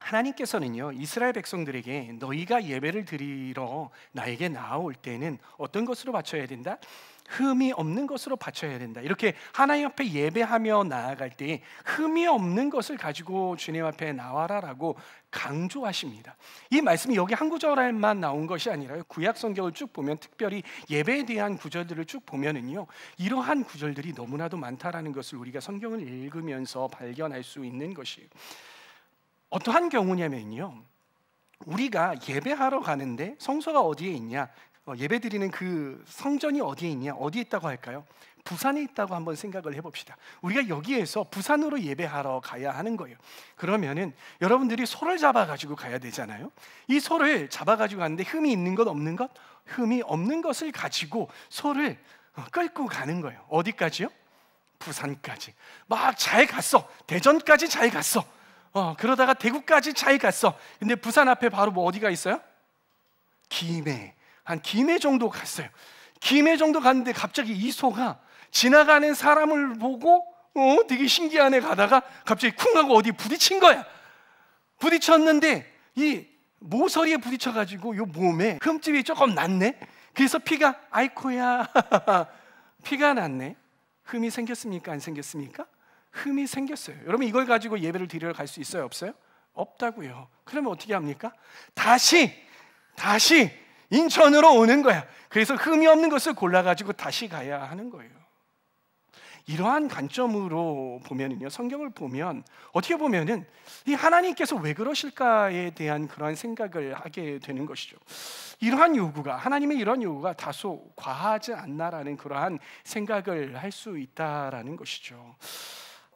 하나님께서는요, 이스라엘 백성들에게 너희가 예배를 드리러 나에게 나아올 때는 어떤 것으로 바쳐야 된다? 흠이 없는 것으로 바쳐야 된다. 이렇게 하나님 앞에 예배하며 나아갈 때 흠이 없는 것을 가지고 주님 앞에 나와라라고 강조하십니다. 이 말씀이 여기 한 구절에만 나온 것이 아니라 구약 성경을 쭉 보면, 특별히 예배에 대한 구절들을 쭉 보면은요, 이러한 구절들이 너무나도 많다라는 것을 우리가 성경을 읽으면서 발견할 수 있는 것이에요. 어떠한 경우냐면요, 우리가 예배하러 가는데 성소가 어디에 있냐, 예배 드리는 그 성전이 어디에 있냐, 어디에 있다고 할까요? 부산에 있다고 한번 생각을 해봅시다. 우리가 여기에서 부산으로 예배하러 가야 하는 거예요. 그러면은 여러분들이 소를 잡아가지고 가야 되잖아요. 이 소를 잡아가지고 가는데 흠이 있는 것 없는 것? 흠이 없는 것을 가지고 소를 끌고 가는 거예요. 어디까지요? 부산까지. 막 잘 갔어. 대전까지 잘 갔어. 그러다가 대구까지 잘 갔어. 근데 부산 앞에 바로 뭐 어디가 있어요? 김해. 한 김해 정도 갔어요. 김해 정도 갔는데 갑자기 이 소가 지나가는 사람을 보고 되게 신기하네 가다가 갑자기 쿵 하고 어디 부딪힌 거야. 부딪혔는데 이 모서리에 부딪혀가지고 이 몸에 흠집이 조금 났네. 그래서 피가, 아이코야 피가 났네. 흠이 생겼습니까? 안 생겼습니까? 흠이 생겼어요. 여러분, 이걸 가지고 예배를 드리러 갈 수 있어요? 없어요? 없다고요. 그러면 어떻게 합니까? 다시 인천으로 오는 거야. 그래서 흠이 없는 것을 골라가지고 다시 가야 하는 거예요. 이러한 관점으로 보면은요, 성경을 보면 어떻게 보면은 이 하나님께서 왜 그러실까에 대한 그러한 생각을 하게 되는 것이죠. 이러한 요구가, 하나님의 이러한 요구가 다소 과하지 않나라는 그러한 생각을 할 수 있다라는 것이죠.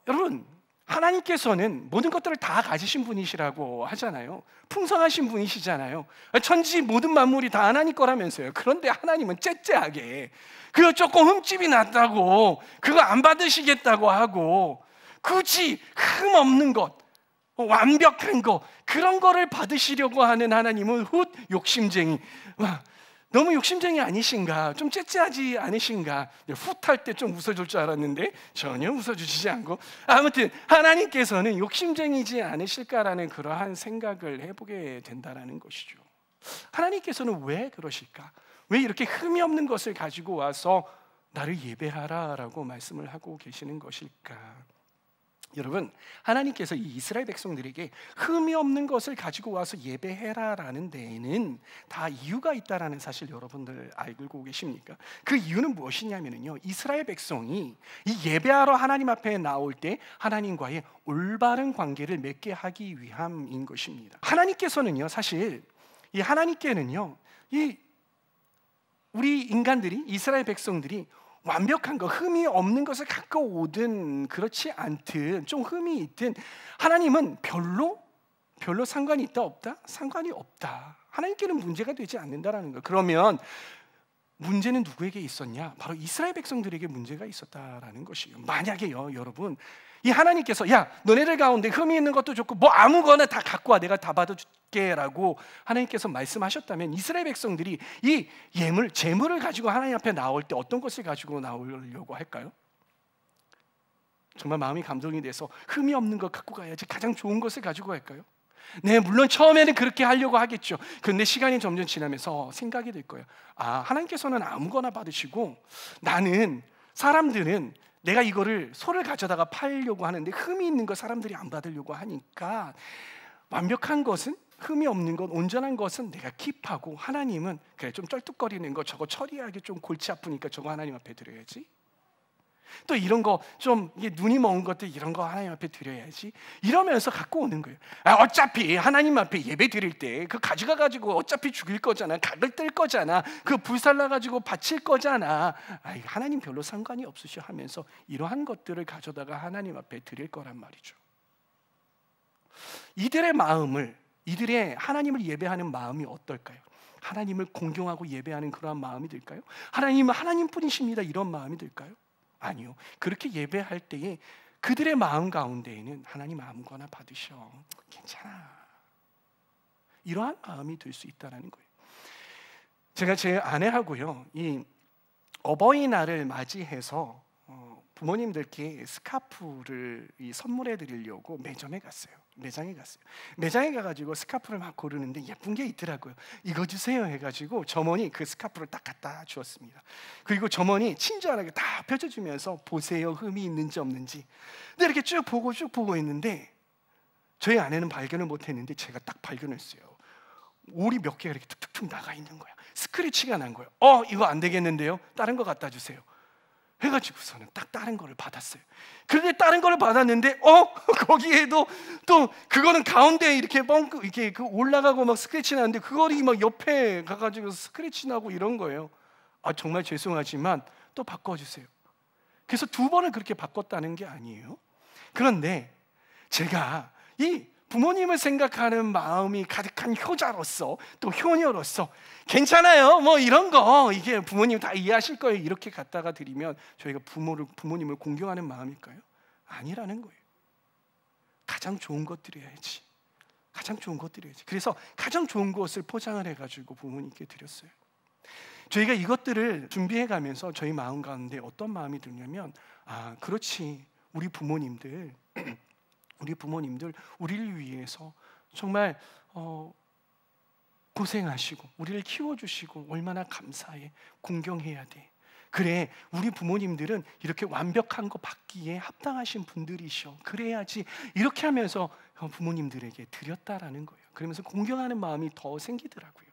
여러분, 하나님께서는 모든 것들을 다 가지신 분이시라고 하잖아요. 풍성하신 분이시잖아요. 천지 모든 만물이 다 하나님 거라면서요. 그런데 하나님은 째째하게 그거 조금 흠집이 났다고 그거 안 받으시겠다고 하고, 굳이 흠 없는 것, 완벽한 것, 그런 거를 받으시려고 하는 하나님은 욕심쟁이. 너무 욕심쟁이 아니신가? 좀 째째하지 않으신가? 훗할 때 좀 웃어줄 줄 알았는데 전혀 웃어주시지 않고, 아무튼 하나님께서는 욕심쟁이지 않으실까라는 그러한 생각을 해보게 된다는 것이죠. 하나님께서는 왜 그러실까? 왜 이렇게 흠이 없는 것을 가지고 와서 나를 예배하라라고 말씀을 하고 계시는 것일까? 여러분, 하나님께서 이 이스라엘 백성들에게 흠이 없는 것을 가지고 와서 예배해라라는 데에는 다 이유가 있다라는 사실 여러분들 알고 계십니까? 그 이유는 무엇이냐면요, 이스라엘 백성이 이 예배하러 하나님 앞에 나올 때 하나님과의 올바른 관계를 맺게 하기 위함인 것입니다. 하나님께서는요, 사실 이 하나님께는요, 이 우리 인간들이, 이스라엘 백성들이 완벽한 거, 흠이 없는 것을 갖고 오든 그렇지 않든 좀 흠이 있든 하나님은 별로 상관이 있다 없다? 상관이 없다. 하나님께는 문제가 되지 않는다라는 거. 그러면 문제는 누구에게 있었냐? 바로 이스라엘 백성들에게 문제가 있었다라는 것이에요. 만약에요, 여러분, 이 하나님께서 야, 너네들 가운데 흠이 있는 것도 좋고 뭐 아무거나 다 갖고 와, 내가 다 받아줄게 라고 하나님께서 말씀하셨다면, 이스라엘 백성들이 이 재물을 가지고 하나님 앞에 나올 때 어떤 것을 가지고 나오려고 할까요? 정말 마음이 감동이 돼서 흠이 없는 것 갖고 가야지, 가장 좋은 것을 가지고 갈까요? 네, 물론 처음에는 그렇게 하려고 하겠죠. 그런데 시간이 점점 지나면서 생각이 될 거예요. 하나님께서는 아무거나 받으시고 사람들은 내가 이거를 소를 가져다가 팔려고 하는데 흠이 있는 거 사람들이 안 받으려고 하니까, 완벽한 것은, 흠이 없는 것, 온전한 것은 내가 킵하고, 하나님은 그래 좀 쩔뚝거리는 거, 저거 처리하기 좀 골치 아프니까 저거 하나님 앞에 드려야지. 또 이런 거 좀 눈이 먼 것들, 이런 거 하나님 앞에 드려야지, 이러면서 갖고 오는 거예요. 어차피 하나님 앞에 예배 드릴 때 그 가져가가지고 어차피 죽일 거잖아, 각을 뜰 거잖아, 그 불살라가지고 바칠 거잖아, 하나님 별로 상관이 없으셔 하면서 이러한 것들을 가져다가 하나님 앞에 드릴 거란 말이죠. 이들의 하나님을 예배하는 마음이 어떨까요? 하나님을 공경하고 예배하는 그러한 마음이 들까요? 하나님은 하나님뿐이십니다, 이런 마음이 들까요? 아니요. 그렇게 예배할 때에 그들의 마음 가운데에는 하나님 아무거나 받으셔, 괜찮아, 이러한 마음이 들 수 있다는 거예요. 제가 제 아내하고요, 이 어버이날을 맞이해서 부모님들께 스카프를 선물해 드리려고 매장에 갔어요. 매장에 가가지고 스카프를 막 고르는데 예쁜 게 있더라고요. 이거 주세요 해가지고 점원이 그 스카프를 딱 갖다 주었습니다. 그리고 점원이 친절하게 다 펼쳐주면서 보세요, 흠이 있는지 없는지. 근데 이렇게 쭉 보고 있는데 저희 아내는 발견을 못했는데 제가 딱 발견했어요. 올이 몇 개가 이렇게 툭툭툭 나가 있는 거야. 스크래치가 난 거예요. 이거 안 되겠는데요? 다른 거 갖다 주세요 해가지고서는 딱 다른 거를 받았어요. 그런데 다른 거를 받았는데 거기에도 또 그거는 가운데 이렇게 이렇게 올라가고 막 스크래치 나는데 그거리 막 옆에 가가지고 스크래치 나고 이런 거예요. 정말 죄송하지만 또 바꿔주세요. 그래서 2번을 그렇게 바꿨다는 게 아니에요. 그런데 제가 이 부모님을 생각하는 마음이 가득한 효자로서 또 효녀로서 괜찮아요, 뭐 이런 거 이게 부모님 다 이해하실 거예요, 이렇게 갖다가 드리면 저희가 부모님을 공경하는 마음일까요? 아니라는 거예요. 가장 좋은 것 드려야지. 그래서 가장 좋은 것을 포장을 해가지고 부모님께 드렸어요. 저희가 이것들을 준비해 가면서 저희 마음 가운데 어떤 마음이 드냐면 그렇지, 우리 부모님들 우리를 위해서 정말 고생하시고 우리를 키워주시고 얼마나 감사해, 공경해야 돼. 그래, 우리 부모님들은 이렇게 완벽한 거 받기에 합당하신 분들이셔. 그래야지. 이렇게 하면서 부모님들에게 드렸다라는 거예요. 그러면서 공경하는 마음이 더 생기더라고요.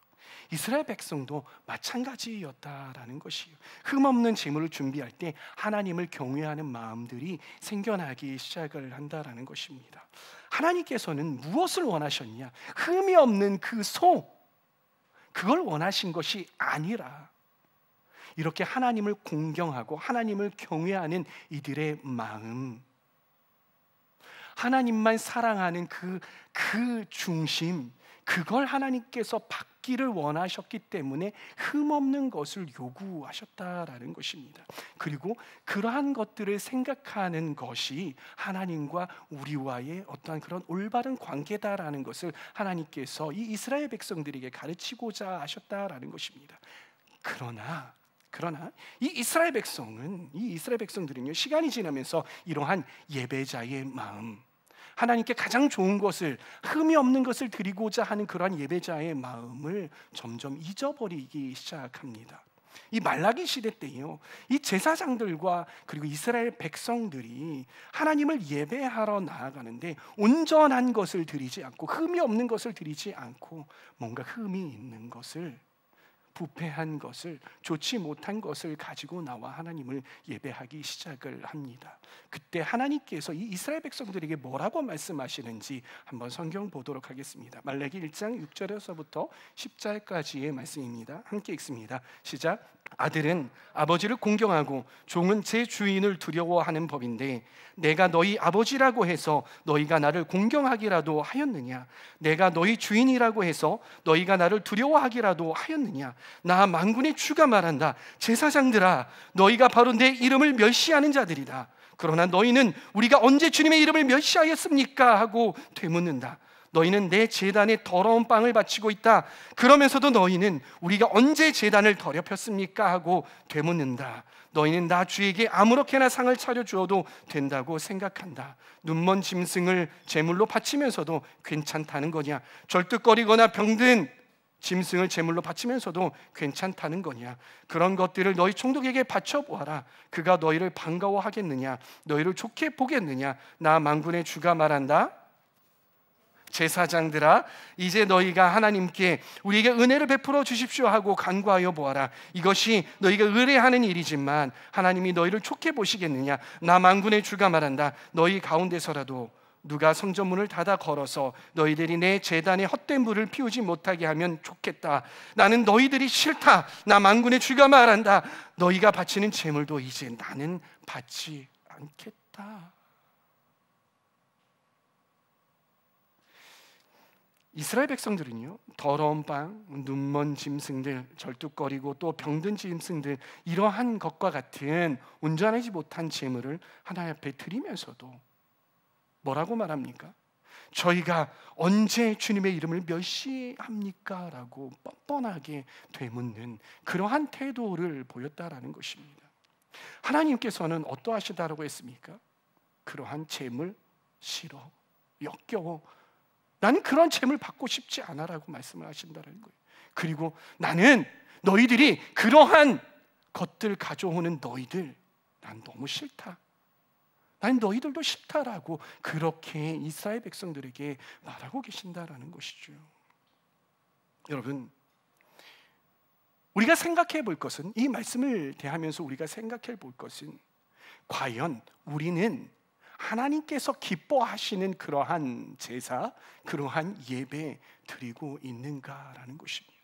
이스라엘 백성도 마찬가지였다라는 것이에요. 흠없는 제물을 준비할 때 하나님을 경외하는 마음들이 생겨나기 시작을 한다라는 것입니다. 하나님께서는 무엇을 원하셨냐? 흠이 없는 그 소, 그걸 원하신 것이 아니라 이렇게 하나님을 공경하고 하나님을 경외하는 이들의 마음, 하나님만 사랑하는 그 중심, 그걸 하나님께서 받기를 원하셨기 때문에 흠없는 것을 요구하셨다라는 것입니다. 그리고 그러한 것들을 생각하는 것이 하나님과 우리와의 어떠한 그런 올바른 관계다라는 것을 하나님께서 이 이스라엘 백성들에게 가르치고자 하셨다라는 것입니다. 그러나 이 이스라엘 백성들은요, 시간이 지나면서 이러한 예배자의 마음, 하나님께 가장 좋은 것을, 흠이 없는 것을 드리고자 하는 그러한 예배자의 마음을 점점 잊어버리기 시작합니다. 이 말라기 시대 때요, 이 제사장들과 그리고 이스라엘 백성들이 하나님을 예배하러 나아가는데 온전한 것을 드리지 않고 흠이 없는 것을 드리지 않고 뭔가 흠이 있는 것을, 부패한 것을, 좋지 못한 것을 가지고 나와 하나님을 예배하기 시작을 합니다. 그때 하나님께서 이 이스라엘 백성들에게 뭐라고 말씀하시는지 한번 성경 보도록 하겠습니다. 말라기 1장 6절에서부터 10절까지의 말씀입니다. 함께 읽습니다. 시작. 아들은 아버지를 공경하고 종은 제 주인을 두려워하는 법인데 내가 너희 아버지라고 해서 너희가 나를 공경하기라도 하였느냐? 내가 너희 주인이라고 해서 너희가 나를 두려워하기라도 하였느냐? 나 만군의 주가 말한다. 제사장들아, 너희가 바로 내 이름을 멸시하는 자들이다. 그러나 너희는 우리가 언제 주님의 이름을 멸시하였습니까? 하고 되묻는다. 너희는 내 제단에 더러운 빵을 바치고 있다. 그러면서도 너희는 우리가 언제 제단을 더럽혔습니까? 하고 되묻는다. 너희는 나 주에게 아무렇게나 상을 차려주어도 된다고 생각한다. 눈먼 짐승을 제물로 바치면서도 괜찮다는 거냐? 절뚝거리거나 병든 짐승을 제물로 바치면서도 괜찮다는 거냐? 그런 것들을 너희 총독에게 바쳐보아라. 그가 너희를 반가워하겠느냐? 너희를 좋게 보겠느냐? 나 만군의 주가 말한다. 제사장들아, 이제 너희가 하나님께 우리에게 은혜를 베풀어 주십시오 하고 간구하여 보아라. 이것이 너희가 의뢰하는 일이지만 하나님이 너희를 좋게 보시겠느냐? 나 만군의 주가 말한다. 너희 가운데서라도 누가 성전문을 닫아 걸어서 너희들이 내 제단에 헛된 불을 피우지 못하게 하면 좋겠다. 나는 너희들이 싫다. 나 만군의 주가 말한다. 너희가 바치는 제물도 이제 나는 받지 않겠다. 이스라엘 백성들은요, 더러운 빵, 눈먼 짐승들, 절뚝거리고 또 병든 짐승들, 이러한 것과 같은 온전하지 못한 제물을 하나님 앞에 드리면서도 뭐라고 말합니까? 저희가 언제 주님의 이름을 멸시합니까? 라고 뻔뻔하게 되묻는 그러한 태도를 보였다라는 것입니다. 하나님께서는 어떠하시다라고 했습니까? 그러한 재물 싫어, 역겨워, 나는 그런 재물 받고 싶지 않아라고 말씀을 하신다는 거예요. 그리고 나는 너희들이 그러한 것들 가져오는 너희들, 난 너무 싫다, 난 너희들도 싫다라고 그렇게 이스라엘 백성들에게 말하고 계신다라는 것이죠. 여러분, 우리가 생각해 볼 것은, 이 말씀을 대하면서 우리가 생각해 볼 것은, 과연 우리는 하나님께서 기뻐하시는 그러한 제사, 그러한 예배 드리고 있는가라는 것입니다.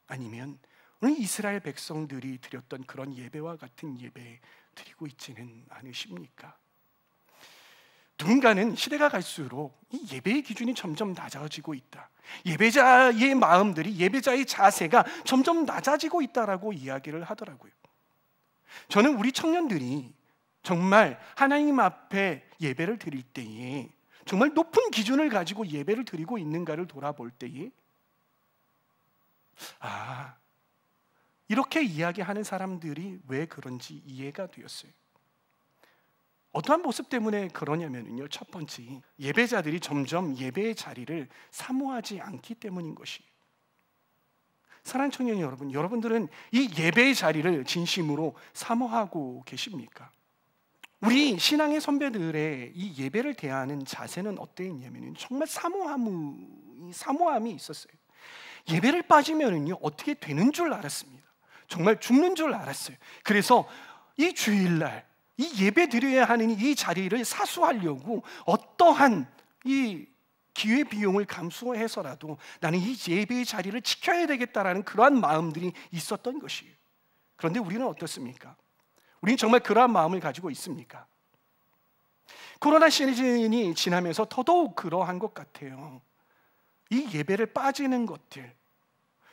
아니면 오늘 이스라엘 백성들이 드렸던 그런 예배와 같은 예배 드리고 있지는 않으십니까? 누군가는 시대가 갈수록 이 예배의 기준이 점점 낮아지고 있다, 예배자의 마음들이, 예배자의 자세가 점점 낮아지고 있다라고 이야기를 하더라고요. 저는 우리 청년들이 정말 하나님 앞에 예배를 드릴 때에 정말 높은 기준을 가지고 예배를 드리고 있는가를 돌아볼 때에, 이렇게 이야기하는 사람들이 왜 그런지 이해가 되었어요. 어떠한 모습 때문에 그러냐면요, 첫 번째, 예배자들이 점점 예배의 자리를 사모하지 않기 때문인 것이에요. 사랑하는 청년 여러분, 여러분들은 이 예배의 자리를 진심으로 사모하고 계십니까? 우리 신앙의 선배들의 이 예배를 대하는 자세는 어땠냐면 정말 사모함이 있었어요. 예배를 빠지면은요, 어떻게 되는 줄 알았습니다. 정말 죽는 줄 알았어요. 그래서 이 주일날 이 예배 드려야 하는 이 자리를 사수하려고 어떠한 이 기회 비용을 감수해서라도 나는 이 예배의 자리를 지켜야 되겠다라는 그러한 마음들이 있었던 것이에요. 그런데 우리는 어떻습니까? 우리는 정말 그러한 마음을 가지고 있습니까? 코로나 시즌이 지나면서 더더욱 그러한 것 같아요. 이 예배를 빠지는 것들,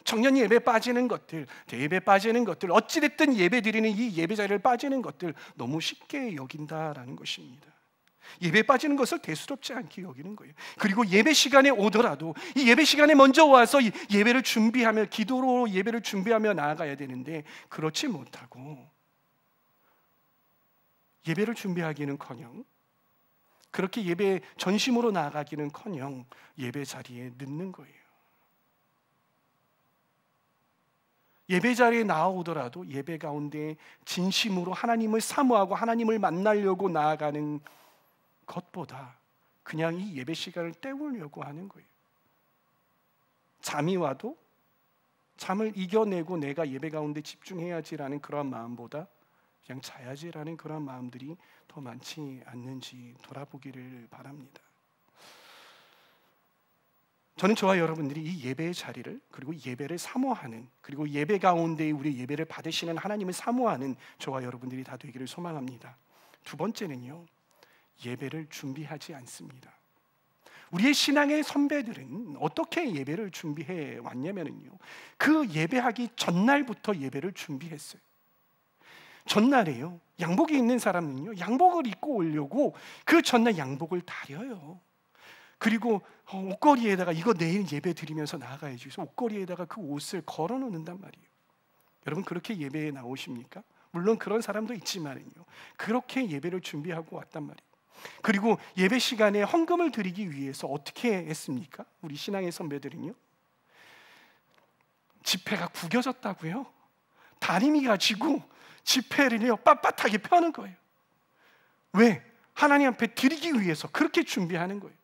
청년 예배 빠지는 것들, 대예배 빠지는 것들, 어찌됐든 예배 드리는 이 예배 자리를 빠지는 것들 너무 쉽게 여긴다라는 것입니다. 예배 빠지는 것을 대수롭지 않게 여기는 거예요. 그리고 예배 시간에 오더라도 이 예배 시간에 먼저 와서 예배를 준비하며, 기도로 예배를 준비하며 나아가야 되는데 그렇지 못하고 예배를 준비하기는커녕, 그렇게 예배 전심으로 나아가기는커녕 예배 자리에 늦는 거예요. 예배 자리에 나오더라도 예배 가운데 진심으로 하나님을 사모하고 하나님을 만나려고 나아가는 것보다 그냥 이 예배 시간을 때우려고 하는 거예요. 잠이 와도 잠을 이겨내고 내가 예배 가운데 집중해야지라는 그런 마음보다 그냥 자야지라는 그런 마음들이 더 많지 않는지 돌아보기를 바랍니다. 저는 저와 여러분들이 이 예배의 자리를, 그리고 예배를 사모하는, 그리고 예배 가운데 우리 예배를 받으시는 하나님을 사모하는 저와 여러분들이 다 되기를 소망합니다. 두 번째는요, 예배를 준비하지 않습니다. 우리의 신앙의 선배들은 어떻게 예배를 준비해 왔냐면요, 그 예배하기 전날부터 예배를 준비했어요. 전날에요, 양복이 있는 사람은요, 양복을 입고 오려고 그 전날 양복을 다려요. 그리고 옷걸이에다가 이거 내일 예배 드리면서 나가야지, 그래서 옷걸이에다가 그 옷을 걸어 놓는단 말이에요. 여러분, 그렇게 예배에 나오십니까? 물론 그런 사람도 있지만요, 그렇게 예배를 준비하고 왔단 말이에요. 그리고 예배 시간에 헌금을 드리기 위해서 어떻게 했습니까? 우리 신앙의 선배들은요, 지폐가 구겨졌다고요? 다리미 가지고 지폐를요 빳빳하게 펴는 거예요. 왜? 하나님 앞에 드리기 위해서 그렇게 준비하는 거예요.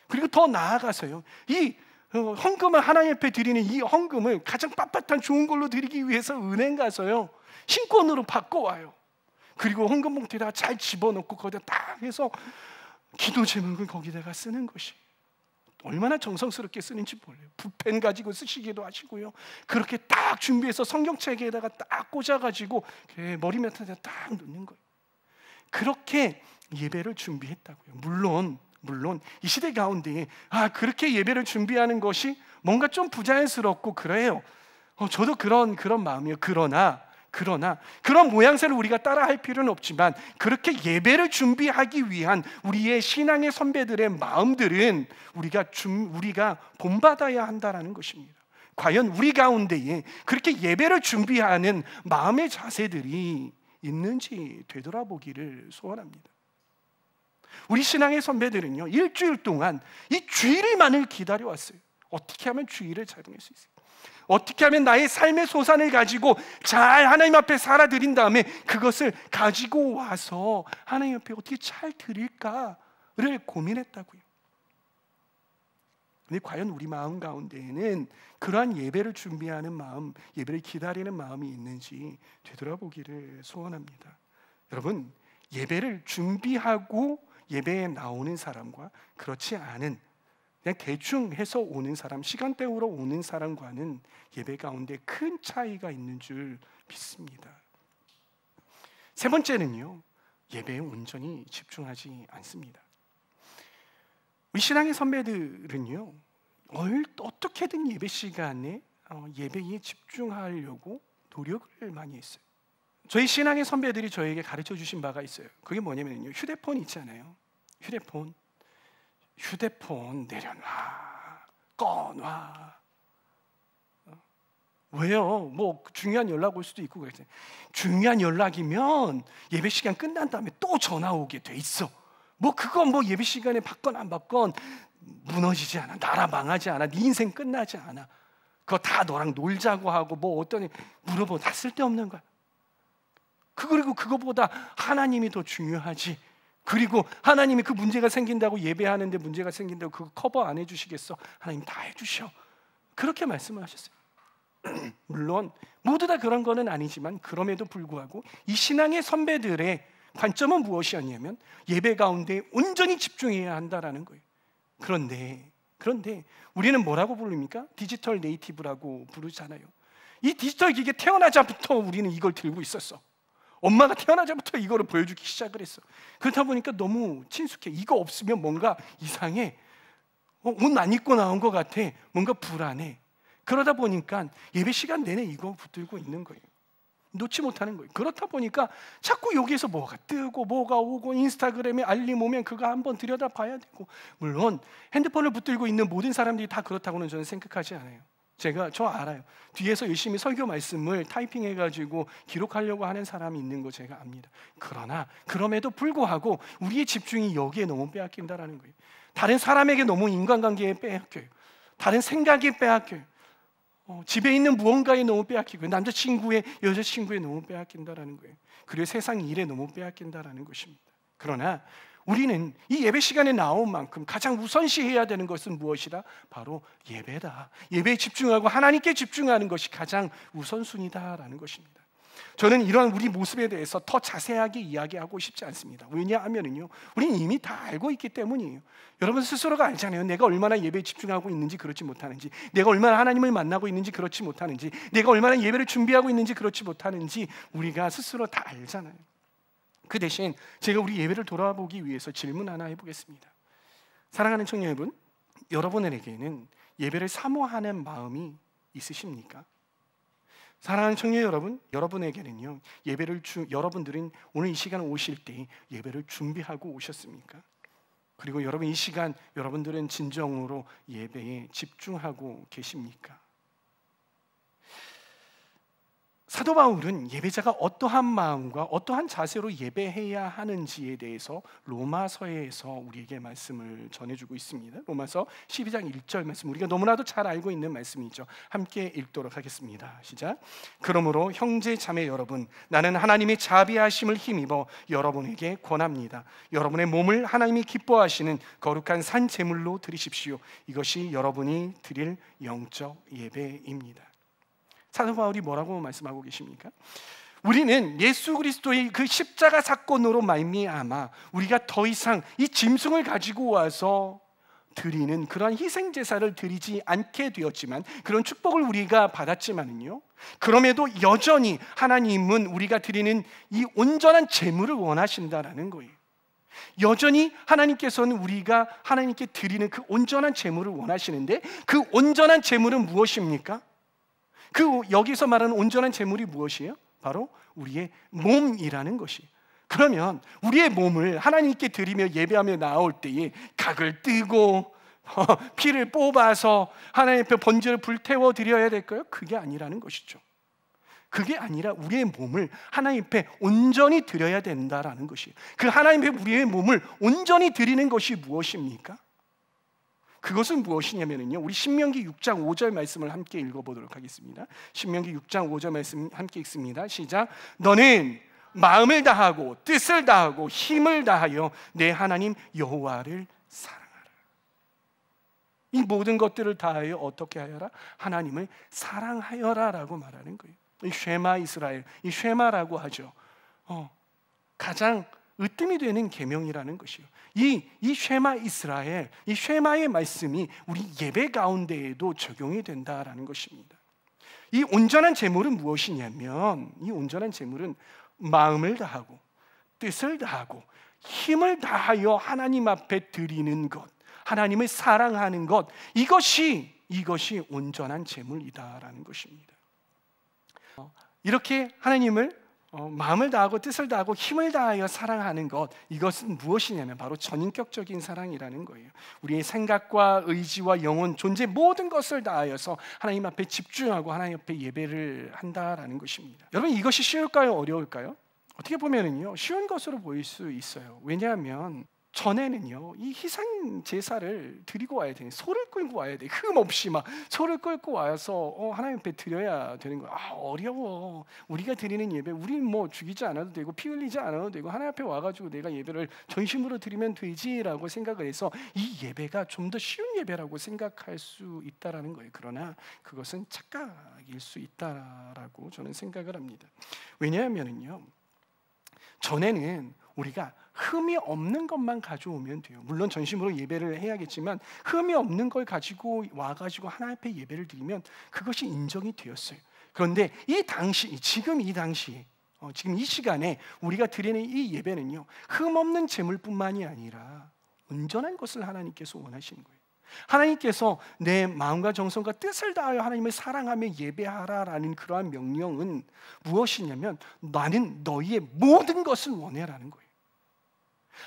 그리고 더 나아가서요, 이 헌금을, 하나님 앞에 드리는 이 헌금을 가장 빳빳한 좋은 걸로 드리기 위해서 은행 가서요 신권으로 바꿔와요. 그리고 헌금 봉투에다가 잘 집어넣고 거기다 딱 해서 기도 제목을 거기다가 쓰는 것이 얼마나 정성스럽게 쓰는지 몰라요. 붓펜 가지고 쓰시기도 하시고요, 그렇게 딱 준비해서 성경책에다가 딱 꽂아가지고 머리 밑에다 딱 놓는 거예요. 그렇게 예배를 준비했다고요. 물론 이 시대 가운데 그렇게 예배를 준비하는 것이 뭔가 좀 부자연스럽고 그래요. 저도 그런 마음이에요. 그러나 그런 모양새를 우리가 따라할 필요는 없지만, 그렇게 예배를 준비하기 위한 우리의 신앙의 선배들의 마음들은 우리가 본받아야 한다라는 것입니다. 과연 우리 가운데에 그렇게 예배를 준비하는 마음의 자세들이 있는지 되돌아보기를 소원합니다. 우리 신앙의 선배들은요, 일주일 동안 이 주일만을 기다려왔어요. 어떻게 하면 주일을 잘 보낼 수 있어요? 어떻게 하면 나의 삶의 소산을 가지고 잘 하나님 앞에 살아드린 다음에 그것을 가지고 와서 하나님 앞에 어떻게 잘 드릴까를 고민했다고요. 근데 과연 우리 마음 가운데에는 그러한 예배를 준비하는 마음, 예배를 기다리는 마음이 있는지 되돌아보기를 소원합니다. 여러분, 예배를 준비하고 예배에 나오는 사람과 그렇지 않은 그냥 대충 해서 오는 사람, 시간대로 오는 사람과는 예배 가운데 큰 차이가 있는 줄 믿습니다. 세 번째는요, 예배에 온전히 집중하지 않습니다. 우리 신앙의 선배들은요, 어떻게든 예배 시간에 예배에 집중하려고 노력을 많이 했어요. 저희 신앙의 선배들이 저에게 가르쳐 주신 바가 있어요. 그게 뭐냐면요, 휴대폰 있잖아요. 휴대폰 내려놔, 꺼놔. 왜요? 뭐 중요한 연락 올 수도 있고 그랬어요. 중요한 연락이면 예배 시간 끝난 다음에 또 전화 오게 돼 있어. 뭐 그건 뭐 예배 시간에 받건 안 받건 무너지지 않아. 나라 망하지 않아. 네 인생 끝나지 않아. 그거 다 너랑 놀자고 하고 뭐 어떤 물어보면 다 쓸데없는 거야. 그리고 그거보다 하나님이 더 중요하지. 그리고 하나님이 그 문제가 생긴다고 예배하는데 문제가 생긴다고 그거 커버 안 해주시겠어? 하나님 다 해주셔. 그렇게 말씀을 하셨어요. 물론 모두 다 그런 거는 아니지만 그럼에도 불구하고 이 신앙의 선배들의 관점은 무엇이었냐면 예배 가운데 온전히 집중해야 한다라는 거예요. 그런데 우리는 뭐라고 부릅니까? 디지털 네이티브라고 부르잖아요. 이 디지털 기계 태어나자부터 우리는 이걸 들고 있었어. 엄마가 태어나자부터 이거를 보여주기 시작을 했어. 그렇다 보니까 너무 친숙해. 이거 없으면 뭔가 이상해. 옷 안 입고 나온 것 같아. 뭔가 불안해. 그러다 보니까 예배 시간 내내 이거 붙들고 있는 거예요. 놓지 못하는 거예요. 그렇다 보니까 자꾸 여기에서 뭐가 뜨고 뭐가 오고 인스타그램에 알림 오면 그거 한번 들여다봐야 되고, 물론 핸드폰을 붙들고 있는 모든 사람들이 다 그렇다고는 저는 생각하지 않아요. 저 알아요. 뒤에서 열심히 설교 말씀을 타이핑해가지고 기록하려고 하는 사람이 있는 거 제가 압니다. 그러나 그럼에도 불구하고 우리의 집중이 여기에 너무 빼앗긴다라는 거예요. 다른 사람에게 너무 인간관계에 빼앗겨요. 다른 생각에 빼앗겨요. 집에 있는 무언가에 너무 빼앗기고 남자친구의 여자친구에 너무 빼앗긴다라는 거예요. 그리고 세상 일에 너무 빼앗긴다라는 것입니다. 그러나 우리는 이 예배 시간에 나온 만큼 가장 우선시해야 되는 것은 무엇이다? 바로 예배다. 예배에 집중하고 하나님께 집중하는 것이 가장 우선순위다라는 것입니다. 저는 이러한 우리 모습에 대해서 더 자세하게 이야기하고 싶지 않습니다. 왜냐하면요, 우리는 이미 다 알고 있기 때문이에요. 여러분 스스로가 알잖아요. 내가 얼마나 예배에 집중하고 있는지 그렇지 못하는지, 내가 얼마나 하나님을 만나고 있는지 그렇지 못하는지, 내가 얼마나 예배를 준비하고 있는지 그렇지 못하는지 우리가 스스로 다 알잖아요. 그 대신 제가 우리 예배를 돌아보기 위해서 질문 하나 해보겠습니다. 사랑하는 청년 여러분, 여러분에게는 예배를 사모하는 마음이 있으십니까? 사랑하는 청년 여러분, 여러분에게는요, 여러분들은 오늘 이 시간 오실 때 예배를 준비하고 오셨습니까? 그리고 여러분 이 시간 여러분들은 진정으로 예배에 집중하고 계십니까? 사도 바울은 예배자가 어떠한 마음과 어떠한 자세로 예배해야 하는지에 대해서 로마서에서 우리에게 말씀을 전해주고 있습니다. 로마서 12장 1절 말씀, 우리가 너무나도 잘 알고 있는 말씀이죠. 함께 읽도록 하겠습니다. 시작. 그러므로 형제 자매 여러분, 나는 하나님의 자비하심을 힘입어 여러분에게 권합니다. 여러분의 몸을 하나님이 기뻐하시는 거룩한 산 제물로 드리십시오. 이것이 여러분이 드릴 영적 예배입니다. 사도 바울이 뭐라고 말씀하고 계십니까? 우리는 예수 그리스도의 그 십자가 사건으로 말미암아 우리가 더 이상 이 짐승을 가지고 와서 드리는 그런 희생 제사를 드리지 않게 되었지만, 그런 축복을 우리가 받았지만은요, 그럼에도 여전히 하나님은 우리가 드리는 이 온전한 제물을 원하신다라는 거예요. 여전히 하나님께서는 우리가 하나님께 드리는 그 온전한 제물을 원하시는데, 그 온전한 제물은 무엇입니까? 여기서 말하는 온전한 제물이 무엇이에요? 바로 우리의 몸이라는 것이. 그러면 우리의 몸을 하나님께 드리며 예배하며 나올 때에 각을 뜨고 피를 뽑아서 하나님 앞에 번제를 불태워 드려야 될까요? 그게 아니라는 것이죠. 그게 아니라 우리의 몸을 하나님 앞에 온전히 드려야 된다라는 것이에요. 그 하나님 앞에 우리의 몸을 온전히 드리는 것이 무엇입니까? 그것은 무엇이냐면요, 우리 신명기 6장 5절 말씀을 함께 읽어보도록 하겠습니다. 신명기 6장 5절 말씀 함께 읽습니다. 시작. 너는 마음을 다하고 뜻을 다하고 힘을 다하여 내 하나님 여호와를 사랑하라. 이 모든 것들을 다하여 어떻게 하여라? 하나님을 사랑하여라 라고 말하는 거예요. 이 쉐마 이스라엘, 이 쉐마라고 하죠. 가장 으뜸이 되는 계명이라는 것이요. 이 쉐마 이스라엘, 이 쉐마의 말씀이 우리 예배 가운데에도 적용이 된다라는 것입니다. 이 온전한 제물은 무엇이냐면, 이 온전한 제물은 마음을 다하고 뜻을 다하고 힘을 다하여 하나님 앞에 드리는 것, 하나님을 사랑하는 것, 이것이 온전한 제물이다라는 것입니다. 이렇게 하나님을 마음을 다하고 뜻을 다하고 힘을 다하여 사랑하는 것, 이것은 무엇이냐면 바로 전인격적인 사랑이라는 거예요. 우리의 생각과 의지와 영혼, 존재 모든 것을 다하여서 하나님 앞에 집중하고 하나님 앞에 예배를 한다라는 것입니다. 여러분, 이것이 쉬울까요? 어려울까요? 어떻게 보면은요, 쉬운 것으로 보일 수 있어요. 왜냐하면 전에는요, 이 희생 제사를 드리고 와야 돼. 소를 끌고 와야 돼. 흠 없이 막 소를 끌고 와서 하나님 앞에 드려야 되는 거야. 어려워. 우리가 드리는 예배, 우리 뭐 죽이지 않아도 되고 피 흘리지 않아도 되고 하나님 앞에 와가지고 내가 예배를 전심으로 드리면 되지라고 생각을 해서 이 예배가 좀 더 쉬운 예배라고 생각할 수 있다라는 거예요. 그러나 그것은 착각일 수 있다라고 저는 생각을 합니다. 왜냐하면은요, 전에는 우리가 흠이 없는 것만 가져오면 돼요. 물론 전심으로 예배를 해야겠지만 흠이 없는 걸 가지고 와가지고 하나님 앞에 예배를 드리면 그것이 인정이 되었어요. 그런데 지금 이 시간에 우리가 드리는 이 예배는요, 흠 없는 제물뿐만이 아니라 온전한 것을 하나님께서 원하시는 거예요. 하나님께서 내 마음과 정성과 뜻을 다하여 하나님을 사랑하며 예배하라라는 그러한 명령은 무엇이냐면, 나는 너희의 모든 것을 원해라는 거예요.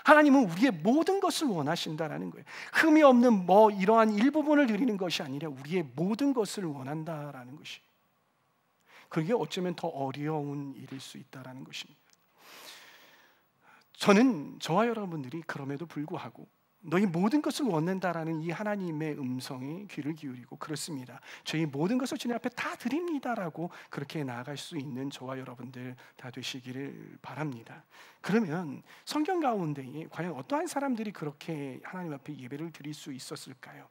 하나님은 우리의 모든 것을 원하신다라는 거예요. 흠이 없는 이러한 일부분을 드리는 것이 아니라 우리의 모든 것을 원한다라는 것이, 그게 어쩌면 더 어려운 일일 수 있다라는 것입니다. 저와 여러분들이 그럼에도 불구하고 너희 모든 것을 원한다라는 이 하나님의 음성에 귀를 기울이고, 그렇습니다, 저희 모든 것을 주님 앞에 다 드립니다라고 그렇게 나아갈 수 있는 저와 여러분들 다 되시기를 바랍니다. 그러면 성경 가운데에 과연 어떠한 사람들이 그렇게 하나님 앞에 예배를 드릴 수 있었을까요?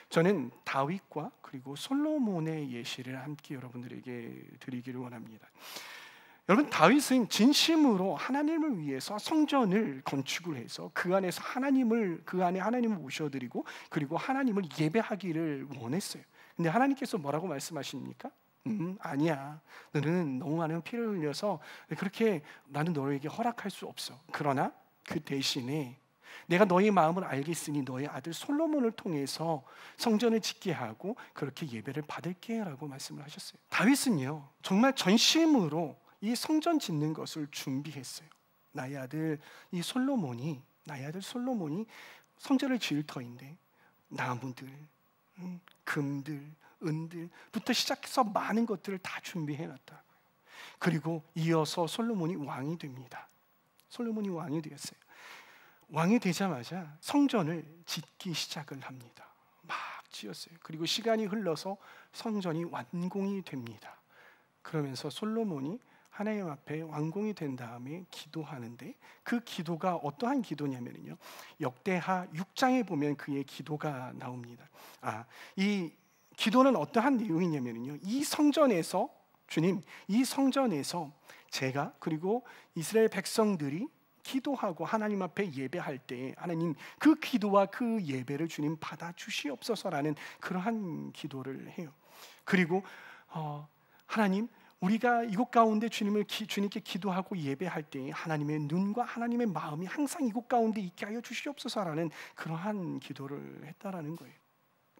저는 다윗과 그리고 솔로몬의 예시를 함께 여러분들에게 드리기를 원합니다. 여러분, 다윗은 진심으로 하나님을 위해서 성전을 건축을 해서 그 안에 하나님을 모셔드리고 그리고 하나님을 예배하기를 원했어요. 근데 하나님께서 뭐라고 말씀하십니까? 아니야, 너는 너무 많은 피를 흘려서 그렇게 나는 너에게 허락할 수 없어. 그러나 그 대신에 내가 너의 마음을 알겠으니 너의 아들 솔로몬을 통해서 성전을 짓게 하고 그렇게 예배를 받을게 라고 말씀을 하셨어요. 다윗은요, 정말 전심으로 이 성전 짓는 것을 준비했어요. 나의 아들 솔로몬이 성전을 지을 터인데 나무들, 금들, 은들부터 시작해서 많은 것들을 다 준비해놨다. 그리고 이어서 솔로몬이 왕이 됩니다. 솔로몬이 왕이 되었어요. 왕이 되자마자 성전을 짓기 시작을 합니다. 막 지었어요. 그리고 시간이 흘러서 성전이 완공이 됩니다. 그러면서 솔로몬이 하나님 앞에 완공이 된 다음에 기도하는데, 그 기도가 어떠한 기도냐면요, 역대하 6장에 보면 그의 기도가 나옵니다. 이 기도는 어떠한 내용이냐면요, 이 성전에서 제가 그리고 이스라엘 백성들이 기도하고 하나님 앞에 예배할 때 하나님 그 기도와 그 예배를 주님 받아 주시옵소서라는 그러한 기도를 해요. 그리고 하나님, 우리가 이곳 가운데 주님께 기도하고 예배할 때 하나님의 눈과 하나님의 마음이 항상 이곳 가운데 있게 하여 주시옵소서라는 그러한 기도를 했다라는 거예요.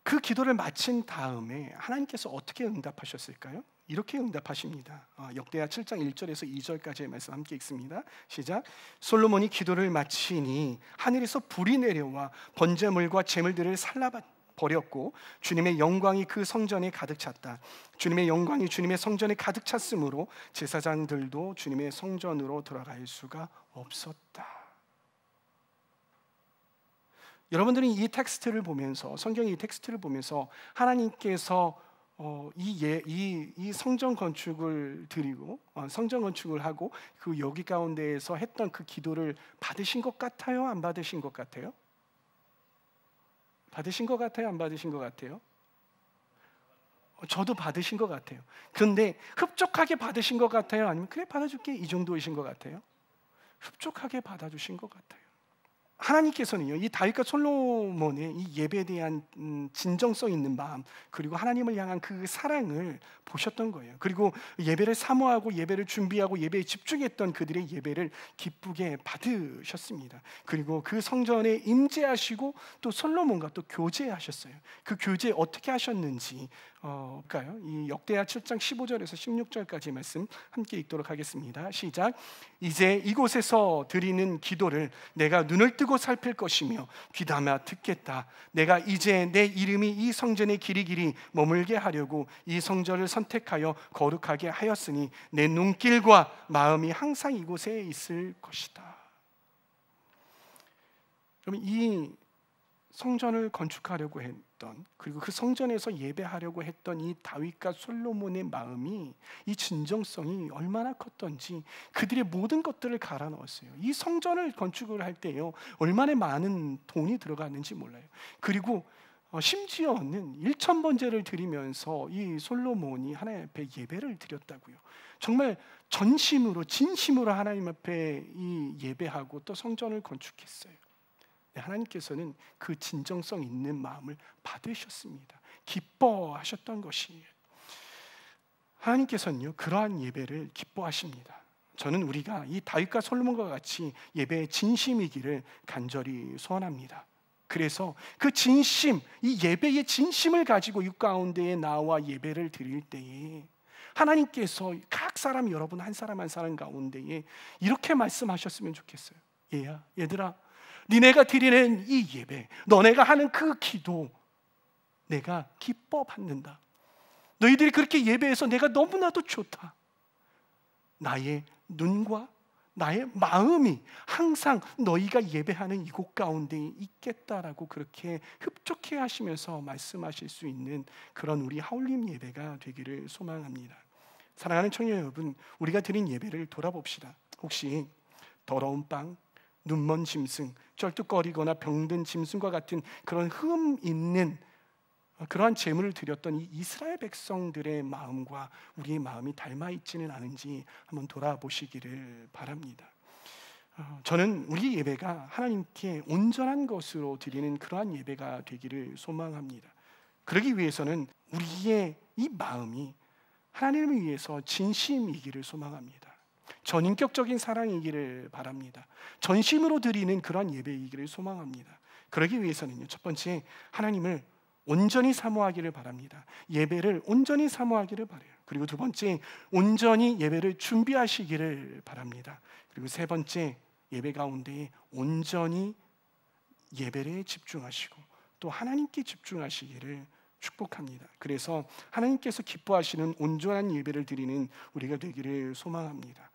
그 기도를 마친 다음에 하나님께서 어떻게 응답하셨을까요? 이렇게 응답하십니다. 역대하 7장 1절에서 2절까지의 말씀 함께 읽습니다. 시작. 솔로몬이 기도를 마치니 하늘에서 불이 내려와 번제물과 제물들을 버렸고 주님의 영광이 그 성전에 가득 찼다. 주님의 영광이 주님의 성전에 가득 찼으므로 제사장들도 주님의 성전으로 들어갈 수가 없었다. 여러분들은 이 텍스트를 보면서, 성경의 이 텍스트를 보면서 하나님께서 이 성전 건축을 드리고 성전 건축을 하고 그 여기 가운데에서 했던 그 기도를 받으신 것 같아요? 안 받으신 것 같아요? 받으신 것 같아요? 안 받으신 것 같아요? 저도 받으신 것 같아요. 그런데 흡족하게 받으신 것 같아요? 아니면 그래 받아줄게 이 정도이신 것 같아요? 흡족하게 받아주신 것 같아요. 하나님께서는요, 이 다윗과 솔로몬의 이 예배에 대한 진정성 있는 마음, 그리고 하나님을 향한 그 사랑을 보셨던 거예요. 그리고 예배를 사모하고 예배를 준비하고 예배에 집중했던 그들의 예배를 기쁘게 받으셨습니다. 그리고 그 성전에 임재하시고 또 솔로몬과 또 교제하셨어요. 그 교제 어떻게 하셨는지 볼까요? 이 역대하 7장 15절에서 16절까지 말씀 함께 읽도록 하겠습니다. 시작. 이제 이곳에서 드리는 기도를 내가 눈을 뜨고 살필 것이며 귀담아 듣겠다. 내가 이제 내 이름이 이 성전에 길이길이 머물게 하려고 이 성전을 선택하여 거룩하게 하였으니 내 눈길과 마음이 항상 이곳에 있을 것이다. 그럼 이 성전을 건축하려고 했던, 그리고 그 성전에서 예배하려고 했던 이 다윗과 솔로몬의 마음이, 이 진정성이 얼마나 컸던지 그들의 모든 것들을 갈아 넣었어요. 이 성전을 건축을 할 때요, 얼마나 많은 돈이 들어갔는지 몰라요. 그리고 심지어는 1,000번제를 드리면서 이 솔로몬이 하나님 앞에 예배를 드렸다고요. 정말 전심으로 진심으로 하나님 앞에 이 예배하고 또 성전을 건축했어요. 하나님께서는 그 진정성 있는 마음을 받으셨습니다. 기뻐하셨던 것이에요. 하나님께서는요, 그러한 예배를 기뻐하십니다. 저는 우리가 이 다윗과 솔로몬과 같이 예배의 진심이기를 간절히 소원합니다. 그래서 그 진심, 이 예배의 진심을 가지고 이 가운데에 나와 예배를 드릴 때에 하나님께서 각 사람, 여러분 한 사람 한 사람 가운데에 이렇게 말씀하셨으면 좋겠어요. 얘들아, 니네가 드리는 이 예배, 너네가 하는 그 기도 내가 기뻐 받는다. 너희들이 그렇게 예배해서 내가 너무나도 좋다. 나의 눈과 나의 마음이 항상 너희가 예배하는 이곳 가운데 있겠다라고 그렇게 흡족해 하시면서 말씀하실 수 있는 그런 우리 하울림 예배가 되기를 소망합니다. 사랑하는 청년 여러분, 우리가 드린 예배를 돌아봅시다. 혹시 더러운 빵, 눈먼 짐승, 쩔뚝거리거나 병든 짐승과 같은 그런 흠 있는 그러한 제물을 드렸던 이 이스라엘 백성들의 마음과 우리의 마음이 닮아 있지는 않은지 한번 돌아보시기를 바랍니다. 저는 우리 예배가 하나님께 온전한 것으로 드리는 그러한 예배가 되기를 소망합니다. 그러기 위해서는 우리의 이 마음이 하나님을 위해서 진심이기를 소망합니다. 전인격적인 사랑이기를 바랍니다. 전심으로 드리는 그러한 예배이기를 소망합니다. 그러기 위해서는요, 첫 번째, 하나님을 온전히 사모하기를 바랍니다. 예배를 온전히 사모하기를 바라요. 그리고 두 번째, 온전히 예배를 준비하시기를 바랍니다. 그리고 세 번째, 예배 가운데 온전히 예배에 집중하시고 또 하나님께 집중하시기를 축복합니다. 그래서 하나님께서 기뻐하시는 온전한 예배를 드리는 우리가 되기를 소망합니다.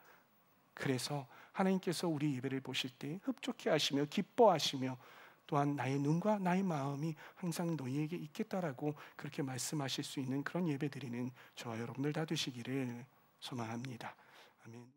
그래서 하나님께서 우리 예배를 보실 때 흡족해 하시며 기뻐하시며 또한 나의 눈과 나의 마음이 항상 너희에게 있겠다라고 그렇게 말씀하실 수 있는 그런 예배 드리는 저와 여러분들 다 되시기를 소망합니다. 아멘.